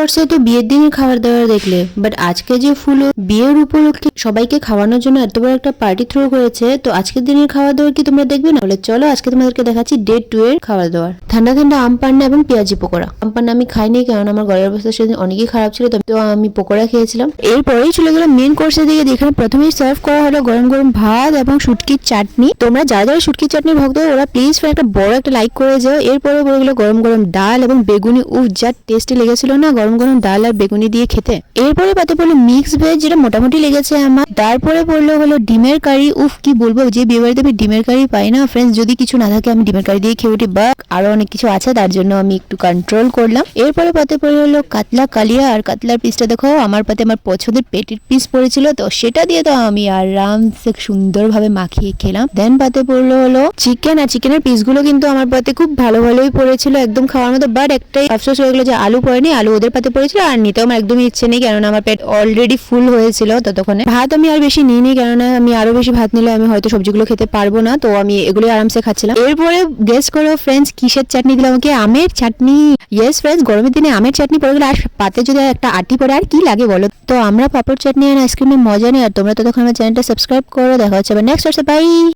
শর্টসে তো বিয়ের দিনের খাবার দাবার দেখলে, বাট আজকে যে ফুল বিয়ের উপলক্ষে সবাইকে খাওয়ানোর জন্য এত বড় একটা পার্টি থ্রো করেছে, তো আজকের দিনের খাওয়া দাওয়ার কি তোমরা দেখবে না? বলে চলো আজকে তোমাদেরকে দেখাচ্ছি ডে 2 এর খাওয়া দাওয়ার। ঠান্ডা ঠান্ডা আম পান্না এবং পেঁয়াজি পকোড়া। আম পান্না আমি খাইনি কারণ আমার গলার অবস্থা সেদিন অনেকই খারাপ ছিল, তো আমি পকোড়া খেয়েছিলাম। এরপরেই চলে গেলাম মেন কোর্সের দিকে, যেখানে প্রথমেই সার্ভ করা হলো গরম গরম ভাত এবং শুটকির চাটনি। তোমরা যারা যারা শুটকির চাটনি ভক্ত ওরা প্লিজ একটা বড় একটা লাইক করে যাও। এরপরে পড়ে গেলো গরম গরম ডাল এবং বেগুনি। যা টেস্টি লেগেছিল না গরম গরম ডাল আর বেগুনি দিয়ে খেতে। এরপরে পাতে পড়লো মিক্স ভেজ, যেটা মোটামুটি লেগেছে আমার। তারপরে পড়লো হলো ডিমের কারি। কি বলবো, যে বিয়ে বাড়িতে আমি ডিমের কারি পাই না ফ্রেন্ডস, যদি কিছু না থাকে আমি ডিমের কারি দিয়ে খেয়ে উঠি, বা আরো অনেক কিছু আছে তার জন্য আমি একটু কন্ট্রোল করলাম। এরপরে পাতে পড়ে হলো কাতলা কালিয়া, আর কাতলার পিসটা দেখো আমার পাতে আমার পছন্দের পেটির পিস পড়েছিল, তো সেটা দিয়ে তো আমি আরামসে সুন্দরভাবে মাখিয়ে খেলাম। দেন পাতে পড়লো হলো চিকেন, আর চিকেনের পিসগুলো কিন্তু আমার পাতে খুব ভালো ভালোই পড়েছিল, একদম খাওয়ার মতো। বাট একটাই আফসোস হয়ে গেলো যে আলু পড়েনি, আলু ওদের পাতে পড়েছিল, আর নিতেও আমার একদমই ইচ্ছে নেই কেননা আমার পেট অলরেডি ফুল হয়েছিল ততক্ষণে। ভাত আমি আর বেশি নিইনি কেননা আমি আরো বেশি ভাত নিলে আমি হয়তো সবজিগুলো খেতে পারবো না, তো আমি এগুলো আরামসে খাচ্ছিলাম। এরপরে গেস করো ফ্রেন্ডস কিসের চাটনি দিলাম আমাকে? আমের চাটনি। ইয়েস ফ্রেন্ডস, গরমের দিনে আমের চাটনি পড়ে গেলে আর পাতে যদি একটা আটি পড়ে আর কি লাগে বলো। তো আমরা পাপড় চাটনি আর আইসক্রিমের মজা নেই, আর তোমরা ততক্ষণ আমার চ্যানেলটা সাবস্ক্রাইব করো। দেখা হচ্ছে আবার নেক্সট বাই।